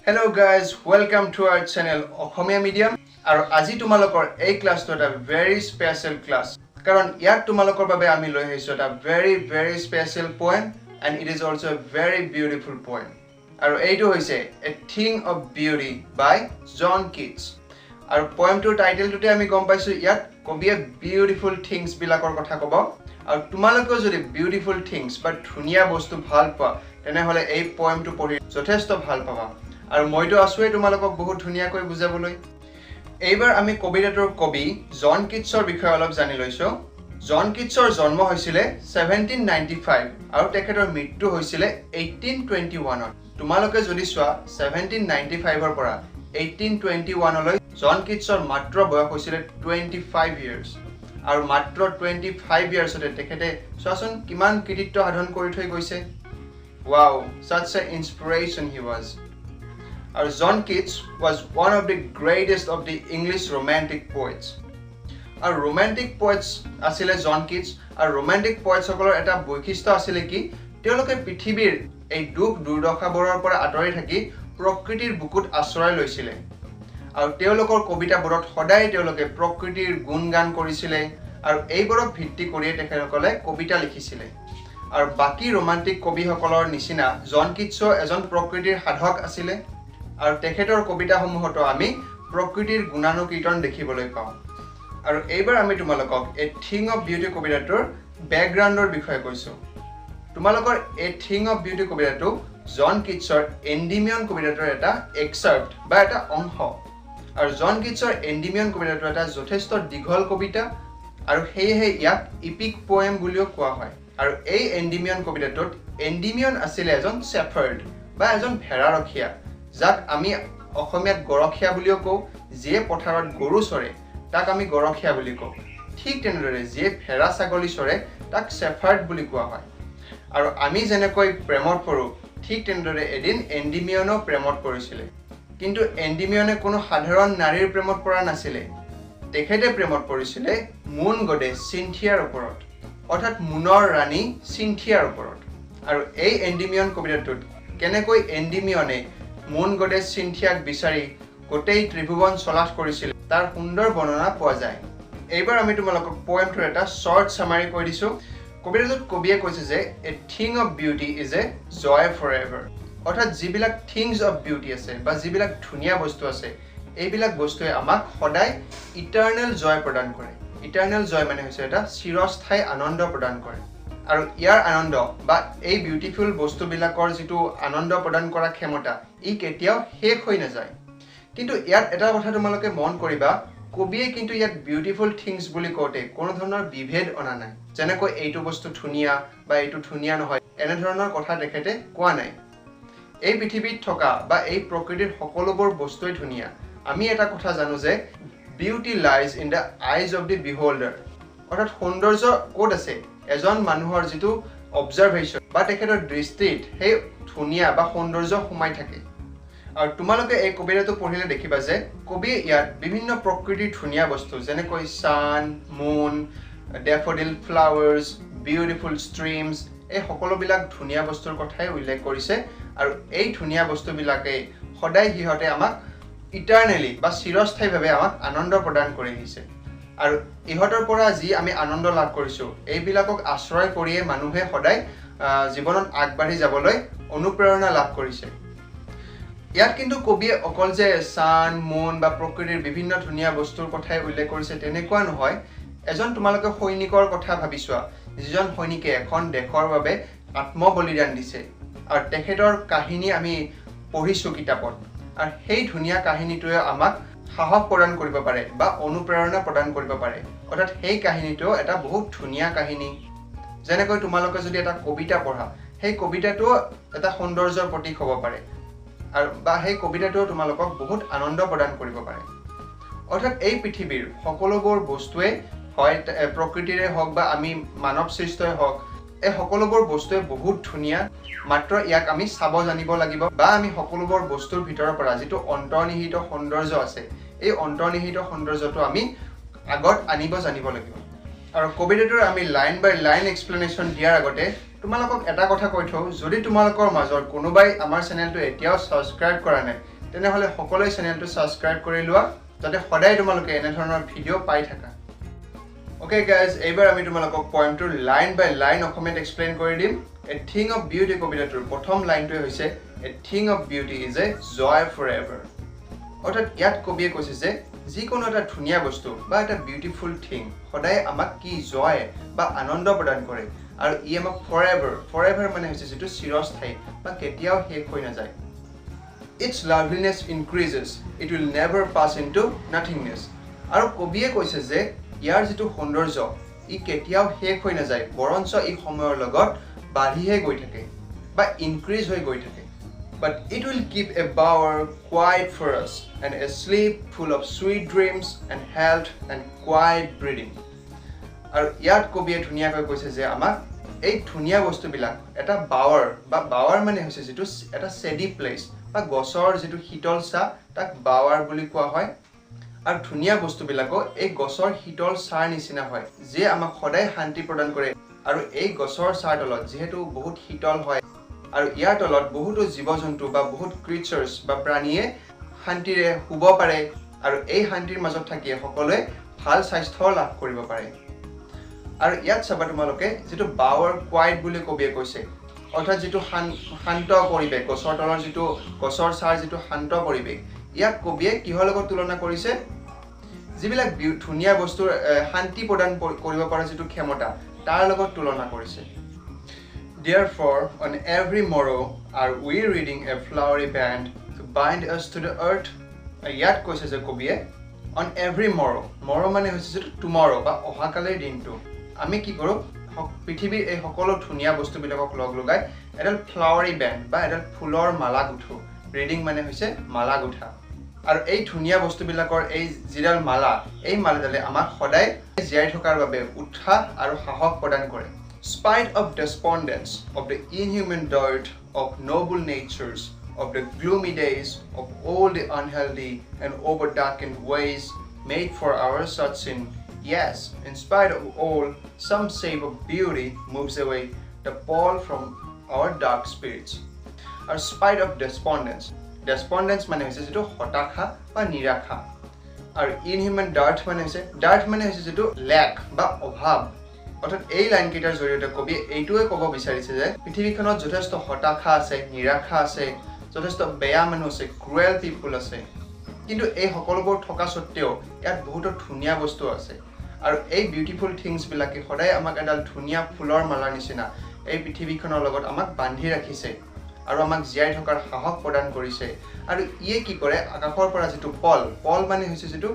Hello guys, welcome to our channel Okhomia Medium. আৰু আজি তোমালোকৰ এই ক্লাছটো এটা very special class. কাৰণ ইয়াত তোমালোকৰ বাবে আমি লৈ আহিছো এটা very special poem and it is also a very beautiful poem. আৰু এইটো হৈছে A Thing of Beauty by John Keats. আৰু poemটোৰ টাইটেলটোতে আমি গম পাইছো ইয়াত কবিয়ে beautiful things বিলাকৰ কথা ক'ব। আৰু তোমালোকেও যদি beautiful things বা ধুনীয়া বস্তু ভাল পোৱা তেনেহলে এই poemটো পঢ়ি যথেষ্ট ভাল পাবা। আৰু মইতো আছোৱে তোমালোকক বহুত ধুনীয়াকৈ বুজাবলৈ। এইবাৰ আমি কবিতাটোৰ কবি জন কিটছৰ বিষয়ে অলপ জানি লৈছো। জন কিটছৰ জন্ম হৈছিল 1795 আৰু তেখেতৰ মৃত্যু হৈছিল 1821 ত। তোমালোকে যদি চোৱা 1795 ৰ পৰা 1821 লৈ জন কিটছৰ মাত্ৰ বয়স হৈছিল 25 years আৰু মাত্ৰ 25 yearsতে তেখেতে চোৱাচোন কিমান কৃতিত্ব সাধন কৰি থৈ গৈছে। Wow, such an inspiration he was. John Keats was one of the greatest of the English romantic poets. Romantic poets asile John Keats romantic poets সকলৰ এটা বৈশিষ্ট্য আছিল কি তেওঁলোকে পৃথিৱীৰ এই দুখ দুৰ্দশাবোৰৰ পৰা আঁতৰি থাকি প্ৰকৃতিৰ বুকুত আশ্ৰয় লৈছিল। আৰু তেওঁলোকৰ কবিতাবোৰত সদায় তেওঁলোকে প্ৰকৃতিৰ গুণগান কৰিছিল আৰু এইবোৰক ভিত্তি কৰি তেখেতসকলে কবিতা লিখিছিল। আৰু বাকি ৰোমান্টিক কবিসকলৰ নিচিনা জন কিটছও এজন প্ৰকৃতিৰ সাধক আছিল। আৰু তেখেতৰ কবিতাসমূহতো আমি প্ৰকৃতিৰ গুণানুকীৰ্তন দেখিবলৈ পাওঁ। আৰু এইবাৰ আমি তোমালোকক A Thing of Beauty কবিতাটোৰ বেকগ্ৰাউণ্ডৰ বিষয়ে কৈছো। তোমালোকৰ A Thing of Beauty কবিতাটো জন কিটছৰ এণ্ডিমিয়ন কবিতাটোৰ এটা এক্সাৰ্প্ট বা এটা অংশ। আৰু জন কিটছৰ এণ্ডিমিয়ন কবিতাটো এটা যথেষ্ট দীঘল কবিতা আৰু সেয়েহে ইয়াক ইপিক পোয়েম বুলিও কোৱা হয়। আৰু এই এণ্ডিমিয়ন কবিতাটোত এণ্ডিমিয়ন আছিল এজন শেফাৰ্ড বা এজন ভেড়াৰখীয়া, যাক আমি অসমীয়াত গৰখীয়া বুলিও কওঁ। যিয়ে পথাৰত গৰু চৰে তাক আমি গৰখীয়া বুলি কওঁ। ঠিক তেনেদৰে যিয়ে ভেড়া ছাগলী চৰে তাক শেফাৰ্ড বুলি কোৱা হয়। আৰু আমি যেনেকৈ প্ৰেমত পৰো ঠিক তেনেদৰে এদিন এণ্ডিমিয়নো প্ৰেমত পৰিছিল। কিন্তু এণ্ডিমিয়নে কোনো সাধাৰণ নাৰীৰ প্ৰেমত পৰা নাছিল। তেখেতে প্ৰেমত পৰিছিল মুন গডেছ চিন্থিয়াৰ ওপৰত, অৰ্থাৎ মুনৰ ৰাণী চিন্থিয়াৰ ওপৰত। আৰু এই এণ্ডিমিয়ন কবিতাটোত কেনেকৈ এণ্ডিমিয়নে মুন গডেছ চিন্থিয়াক বিচাৰি গোটেই ত্ৰিভুৱন চলাথ কৰিছিল তাৰ সুন্দৰ বৰ্ণনা পোৱা যায়। এইবাৰ আমি তোমালোকক পোয়েমটোৰ এটা শৰ্ট সামাৰি কৈ দিছো। কবিতাটোত কবিয়ে কৈছে যে A Thing of Beauty is a joy forever, অৰ্থাৎ যিবিলাক থিংছ অফ বিউটি আছে বা যিবিলাক ধুনীয়া বস্তু আছে এইবিলাক বস্তুৱে আমাক সদায় ইটাৰনেল জয় প্ৰদান কৰে। ইটাৰনেল জয় মানে হৈছে এটা চিৰস্থায়ী আনন্দ প্ৰদান কৰে। আৰু ইয়াৰ আনন্দ বা এই বিউটিফুল বস্তুবিলাকৰ যিটো আনন্দ প্ৰদান কৰা ক্ষমতা ই কেতিয়াও শেষ হৈ নাযায়। কিন্তু ইয়াত এটা কথা তোমালোকে মন কৰিবা, কবিয়ে কিন্তু ইয়াত বিউটিফুল থিংছ বুলি কওঁতে কোনো ধৰণৰ বিভেদ অনা নাই, যেনেকৈ এইটো বস্তু ধুনীয়া বা এইটো ধুনীয়া নহয় এনেধৰণৰ কথা তেখেতে কোৱা নাই। এই পৃথিৱীত থকা বা এই প্ৰকৃতিৰ সকলোবোৰ বস্তুৱেই ধুনীয়া। আমি এটা কথা জানো যে beauty lies in the eyes of the beholder, অৰ্থাৎ সৌন্দৰ্য ক'ত আছে এজন মানুহৰ যিটো অবজাৰভেশ্যন বা তেখেতৰ দৃষ্টিত সেই ধুনীয়া বা সৌন্দৰ্য সোমাই থাকে। আৰু তোমালোকে এই কবিতাটো পঢ়িলে দেখিবা যে কবিয়ে ইয়াত বিভিন্ন প্ৰকৃতিৰ ধুনীয়া বস্তু যেনেকৈ ছান, মুন, ডেফোডিল ফ্লাৱাৰ্ছ, বিউটিফুল ষ্ট্ৰীমছ এই সকলোবিলাক ধুনীয়া বস্তুৰ কথাই উল্লেখ কৰিছে। আৰু এই ধুনীয়া বস্তুবিলাকে সদায় সিহঁতে আমাক ইটাৰনেলি বা চিৰস্থায়ীভাৱে আমাক আনন্দ প্ৰদান কৰি আহিছে। আৰু ইহঁতৰ পৰা যি আমি আনন্দ লাভ কৰিছো এইবিলাকক আশ্ৰয় কৰিয়ে মানুহে সদায় জীৱনত আগবাঢ়ি যাবলৈ অনুপ্ৰেৰণা লাভ কৰিছে। ইয়াত কিন্তু কবিয়ে অকল যে ছান, মুন বা প্ৰকৃতিৰ বিভিন্ন ধুনীয়া বস্তুৰ কথাই উল্লেখ কৰিছে তেনেকুৱা নহয়। এজন তোমালোকে সৈনিকৰ কথা ভাবি চোৱা, যিজন সৈনিকে এখন দেশৰ বাবে আত্মবলিদান দিছে আৰু তেখেতৰ কাহিনী আমি পঢ়িছো কিতাপত। আৰু সেই ধুনীয়া কাহিনীটোৱে আমাক সাহস প্ৰদান কৰিব পাৰে বা অনুপ্ৰেৰণা প্ৰদান কৰিব পাৰে। অৰ্থাৎ সেই কাহিনীটো এটা বহুত ধুনীয়া কাহিনী। যেনেকৈ তোমালোকে যদি এটা কবিতা পঢ়া সেই কবিতাটো এটা সৌন্দৰ্যৰ প্ৰতীক হ'ব পাৰে আৰু বা সেই কবিতাটোও তোমালোকক বহুত আনন্দ প্ৰদান কৰিব পাৰে। অৰ্থাৎ এই পৃথিৱীৰ সকলোবোৰ বস্তুৱে হয় প্ৰকৃতিৰে হওক বা আমি মানৱ সৃষ্টই হওক এই সকলোবোৰ বস্তুৱে বহুত ধুনীয়া, মাত্ৰ ইয়াক আমি চাব জানিব লাগিব বা আমি সকলোবোৰ বস্তুৰ ভিতৰৰ পৰা যিটো অন্তৰ্নিহিত সৌন্দৰ্য আছে এই অন্তৰ্নিহিত সৌন্দৰ্যটো আমি আগত আনিব জানিব লাগিব। আৰু কবিতাটোৰ আমি লাইন বাই লাইন এক্সপ্লেনেশ্যন দিয়াৰ আগতে তোমালোকক এটা কথা কৈ থওঁ, যদি তোমালোকৰ মাজৰ কোনোবাই আমাৰ চেনেলটো এতিয়াও সাবস্ক্ৰাইব কৰা নাই তেনেহ'লে সকলোৱে চেনেলটো ছাবস্ক্ৰাইব কৰি লোৱা যাতে সদায় তোমালোকে এনে ধৰণৰ ভিডিঅ' পাই থাকা ওকে গাইজ এইবাৰ আমি তোমালোকক পয়েমটো লাইন বাই লাইন অসমীয়াত এক্সপ্লেইন কৰি দিম এ থিং অফ বিউটি কবিতাটোৰ প্ৰথম লাইনটোৱে হৈছে a thing of beauty is a joy for ever অৰ্থাৎ ইয়াত কবিয়ে কৈছে যে যিকোনো এটা ধুনীয়া বস্তু বা এটা বিউটিফুল থিং সদায় আমাক কি জয় বা আনন্দ প্ৰদান কৰে আৰু ই আমাক ফৰ এভাৰ মানে হৈছে যিটো চিৰস্থায়ী বা কেতিয়াও শেষ হৈ নাযায় its loveliness increases it will never pass into nothingness আৰু কবিয়ে কৈছে যে ইয়াৰ যিটো সৌন্দৰ্য ই কেতিয়াও শেষ হৈ নাযায় বৰঞ্চ ই সময়ৰ লগত বাঢ়িহে গৈ থাকে বা ইনক্ৰিজ হৈ গৈ থাকে but it will keep a bower quiet for us and a sleep full of sweet dreams and health and quiet breathing আৰু ইয়াত কবিয়ে ধুনীয়াকৈ কৈছে যে আমাক এই ধুনীয়া বস্তুবিলাক এটা বাৱাৰ মানে হৈছে যিটো এটা সেডি প্লেস বা গছৰ যিটো শীতল ছা তাক বাৱাৰ বুলি কোৱা হয় আৰু ধুনীয়া বস্তুবিলাকো এই গছৰ শীতল ছাৰ নিচিনা হয় যে আমাক সদায় শান্তি প্ৰদান কৰে আৰু এই গছৰ ছাৰ তলত যেহেতু বহুত শীতল হয় আৰু ইয়াৰ তলত বহুতো জীৱ-জন্তু বা বহুত ক্ৰিচাৰ্ছ বা প্ৰাণীয়ে শান্তিৰে শুব পাৰে আৰু এই শান্তিৰ মাজত থাকি সকলোৱে ভাল স্বাস্থ্য লাভ কৰিব পাৰে আৰু ইয়াত চাবা তোমালোকে যেটো বাৱাৰ কোৱাইট বুলি কবিয়ে কৈছে অৰ্থাৎ যেটো শান্ত পৰিবেশ গছৰ তলৰ যেটো গছৰ ছাৰ যেটো শান্ত পৰিবেশ ইয়াক কবিয়ে কিহৰ লগত তুলনা কৰিছে যিবিলাক ধুনীয়া বস্তুৰ শান্তি প্ৰদান কৰিব পৰা যেটো ক্ষমতা তাৰ লগত তুলনা কৰিছে Therefore, on every morrow are we reading a flowery band to bind us to the earth. Yat koise je kobie on every morrow mane hoise je tomorrow ba ohakale dintu. Ami ki koro pithibir ei hokolo dhuniya bostu bilakok log logai edal flowery band ba edal phulor mala guthu. Reading mane hoise mala gutha. Aru ei dhuniya bostu bilakor ei jiral mala ei maladale amak hodai jiyai thokar babe utha aru sahok prodan kore. Spite of despondence, of the inhuman dirt, of noble natures, of the gloomy days, of all the unhealthy and overdarkened ways made for our such sin, yes, in spite of all, some save of beauty moves away the pall from our dark spirits. Or spite of despondence mane hoise jeto hotakha ba nirakha. Or inhuman dirt mane hoise jeto lack ba obhab. অর্থাৎ এই line কেইটাৰ জৰিয়তে কবি এইটোৱে ক'ব বিচাৰিছে যে পৃথিৱীখনত যথেষ্ট হতাশা আছে নিৰাশা আছে যথেষ্ট বেয়া মানুহ আছে ক্ৰুৱেল পিপল আছে কিন্তু এই সকলোবোৰ থকা সত্ত্বেও ইয়াত বহুত ধুনীয়া বস্তু আছে আৰু এই বিউটিফুল থিংছ বিলাকে সদায় আমাক এডাল ধুনীয়া ফুলৰ মালাৰ নিচিনা এই পৃথিৱীখনৰ লগত আমাক বান্ধি ৰাখিছে আৰু আমাক জীয়াই থকাৰ সাহস প্ৰদান কৰিছে আৰু ইয়ে কি কৰে আকাশৰ পৰা যেটো পল মানে হৈছে যেটো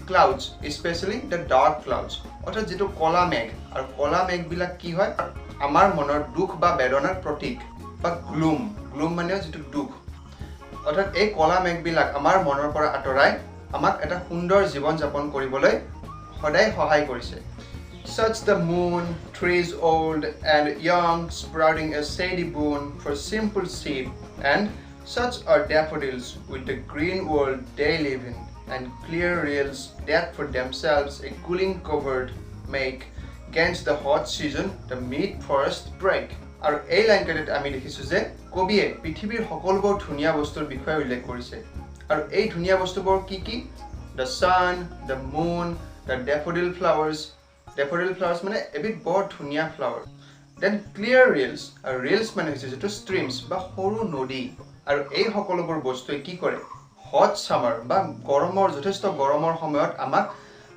clouds especially the dark clouds অর্থাৎ যেটো কলা মেঘ আৰু কলা মেঘ বিলাক কি হয় আমাৰ মনৰ দুখ বা বেদনাৰ প্ৰতীক বা গ্লুম মানে যেটো দুখ অৰ্থাৎ এই কলা মেঘ বিলাক আমাৰ মনৰ পৰা আঁতৰাই আমাক এটা সুন্দৰ জীৱন যাপন কৰিবলৈ সদায় সহায় কৰিছে such the moon trees old and young sprouting a shady boon for simple sheep and such are daffodils with the green world they live in and clear rills that for themselves a cooling covert make against the hot season the mid forest break আৰু এই লাইনকেইটাত আমি দেখিছো যে কবিয়ে পৃথিৱীৰ সকলোবোৰ ধুনীয়া বস্তুৰ বিষয়ে উল্লেখ কৰিছে আৰু এই ধুনীয়া বস্তুবোৰ কি the sun the moon the daffodil flowers মানে এবিধ বৰ ধুনীয়া ফ্লাৱাৰ then clear rills আৰু rills মানে হৈছে যেটো streams বা সৰু নদী আৰু এই সকলোবোৰ বস্তুৱে কি কৰে hot summer বা গৰমৰ যথেষ্ট গৰমৰ সময়ত আমাক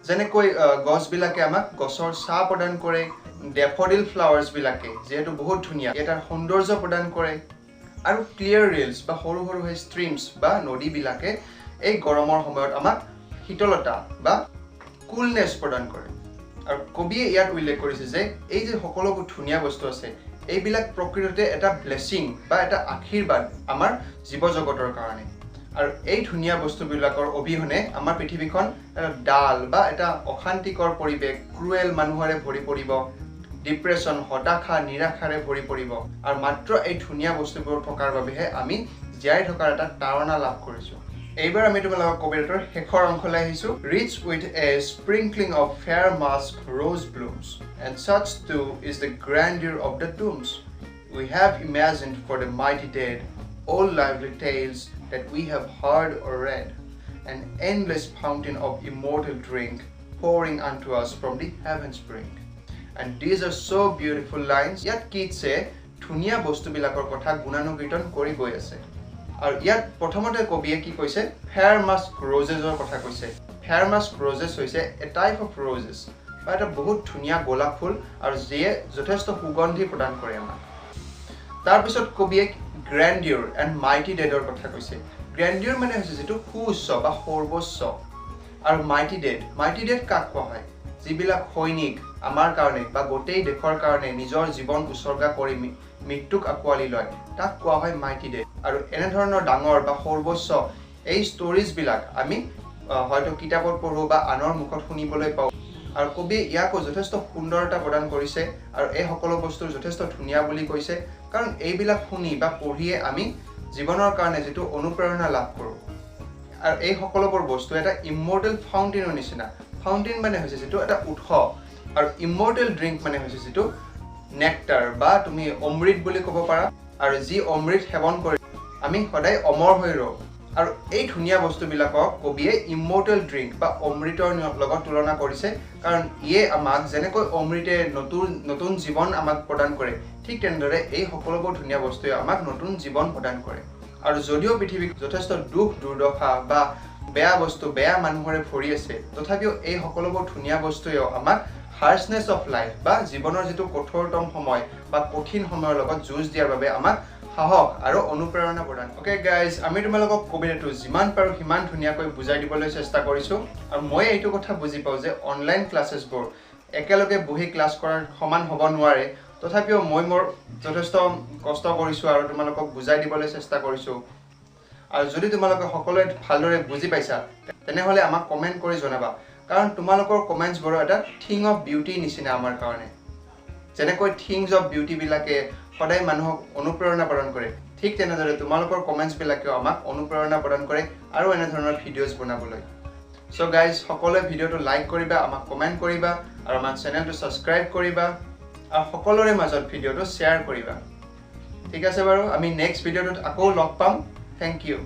যেনেকৈ গছ বিলাকে আমাক গছৰ ছাঁ প্ৰদান কৰে ডেফোডিল ফ্লাৱাৰ্স বিলাকে যেটো বহুত ধুনীয়া এটাৰ সৌন্দৰ্য প্ৰদান কৰে আৰু ক্লিয়াৰ ৰিলস বা সৰু সৰু স্ট্ৰীমস বা নদী বিলাকে এই গৰমৰ সময়ত আমাক শীতলতা বা কুলনেস প্ৰদান কৰে আৰু কবিয়ে ইয়াত উল্লেখ কৰিছে যে এই যে সকলোবোৰ ধুনীয়া বস্তু আছে এইবিলাক প্ৰকৃততে এটা ব্লেসিং বা এটা আশীৰ্বাদ আমাৰ জীৱ জগতৰ কাৰণে আৰু এই ধুনীয়া বস্তুবিলাকৰ অবিহনে আমাৰ পৃথিৱীখন এটা ডাল বা এটা অশান্তিকৰ পৰিবেশ ক্ৰুৱেল মানুহৰে ভৰি পৰিব ডিপ্ৰেছন হতাশা নিৰাশাৰে ভৰি পৰিব আৰু মাত্ৰ এই ধুনীয়া বস্তুবোৰ থকাৰ বাবেহে আমি জীয়াই থকাৰ এটা তাৰণা লাভ কৰিছো এইবাৰ আমি তোমালোকক কবিতাৰ শেষৰ অংশলৈ আহিছো rich with a sprinkling of fair musk rose blooms and such too is the grandeur of the tombs we have imagined for the mighty dead all lively tales that we have heard or read, an endless fountain of immortal drink pouring unto us from the heaven's brink. And these are so beautiful lines. Yat Keatse ধুনিয়া বস্তুবিলাকৰ কথা গুণানুকীৰ্তন কৰি গৈ আছে আৰু ইয়াত প্ৰথমতে কবিয়ে কি কৈছে ফেয়াৰ মাস্ক ৰজেছৰ কথা কৈছে ফেয়াৰ মাস্ক ৰজেছ হৈছে এ টাইপ অফ ৰজেছ বা এটা বহুত ধুনিয়া গোলাপ ফুল আৰু যিয়ে যথেষ্ট সুগন্ধি প্ৰদান কৰে আমাক তাৰ পিছত কবিয়ে গ্ৰেন্ডিয়ৰ এণ্ড মাইটি ডেডৰ কথা কৈছে গ্ৰেন্ডিয়ৰ মানে হৈছে যেটো সুউচ্চ বা সৰ্বোচ্চ আৰু মাইটি ডেড কাক কোৱা হয় যিবিলাক সৈনিক আমাৰ কাৰণে বা গোটেই দেশৰ কাৰণে নিজৰ জীৱন উৎসৰ্গা কৰি মৃত্যুক আকোৱালি লয় তাক কোৱা হয় মাইটি ডেড আৰু এনে ধৰণৰ ডাঙৰ বা সৰ্বোচ্চ এই ষ্টৰিজ বিলাক আমি হয়তো কিতাপত পঢ়ো বা আনৰ মুখত শুনিবলৈ পাওঁ আৰু কবি ইয়াকো যথেষ্ট সুন্দৰতা প্ৰদান কৰিছে আৰু এই সকলো বস্তু যথেষ্ট ধুনিয়া বুলি কৈছে কাৰণ এইবিলাক শুনি বা পঢ়িয়ে আমি জীৱনৰ কাৰণে যেটো অনুপ্ৰেৰণা লাভ কৰোঁ আৰু এই সকলোবোৰ বস্তু এটা ইমৰ্টেল ফাউন্টেনৰ নিচিনা ফাউন্টেন মানে হৈছে যেটো এটা উৎস আৰু ইমৰ্টেল ড্ৰিংক মানে হৈছে যেটো নেক্টাৰ বা তুমি অমৃত বুলি ক'ব পাৰা আৰু যি অমৃত সেৱন কৰি আমি সদায় অমৰ হৈ ৰওঁ আৰু এই ধুনিয়া বস্তুবিলাকক কবিয়ে ইমৰ্টেল ড্ৰিংক বা অমৃতৰ লগত তুলনা কৰিছে কাৰণ ইয়ে আমাক যেনেকৈ অমৃতে নতুন জীৱন আমাক প্ৰদান কৰে ঠিক তেনেদৰে এই সকলোবোৰ ধুনিয়া বস্তুৱে আমাক নতুন জীৱন প্ৰদান কৰে আৰু যদিও পৃথিৱীত যথেষ্ট দুখ দুৰ্দশা বা বেয়া বস্তু বেয়া মানুহৰে ভৰি আছে তথাপিও এই সকলোবোৰ ধুনিয়া বস্তুৱেও আমাক হাৰ্শনেছ অফ লাইফ বা জীৱনৰ যেটো কঠোৰতম সময় বা কঠিন সময়ৰ লগত যুঁজ দিয়াৰ বাবে আমাক সাহস আৰু অনুপ্ৰেৰণা প্ৰদান ওকে গাইজ আমি তোমালোকক কবিতাটো যিমান পাৰো সিমান ধুনিয়াকৈ বুজাই দিবলৈ চেষ্টা কৰিছো আৰু মই এইটো কথা বুজি পাওঁ যে অনলাইন ক্লাसेছবোৰ একেলগে বহি ক্লাছ কৰাৰ সমান হ'ব নোৱাৰে তথাপিও মই মোৰ যথেষ্ট কষ্ট কৰিছো আৰু তোমালোকক বুজাই দিবলৈ চেষ্টা কৰিছো আৰু যদি তোমালোকে সকলোৱে ভালদৰে বুজি পাইছা তেনেহলে আমাক কমেন্ট কৰি জনাবা কাৰণ তোমালোকৰ কমেন্টছবোৰ এটা থিং অফ বিউটি নিচিনা আমাৰ কাৰণে যেনেকৈ থিংছ অফ বিউটি বিলাকে সদায় মানুহক অনুপ্ৰেৰণা প্ৰদান কৰে ঠিক তেনেদৰে তোমালোকৰ কমেন্টছ বিলাকেও আমাক অনুপ্ৰেৰণা প্ৰদান কৰে আৰু এনে ধৰণৰ ভিডিঅ'জ বনাবলৈ সো গাইজ সকলোৱে ভিডিঅ'টো লাইক কৰিবা আমাক কমেন্ট কৰিবা আৰু আমাৰ চেনেলটো সাবস্ক্ৰাইব কৰিবা আৰু সকলোৰে মাজত ভিডিঅ'টো শ্বেয়াৰ কৰিবা ঠিক আছে বাৰু আমি নেক্সট ভিডিঅ'টোত আকৌ লগ পাম থ্যাংক ইউ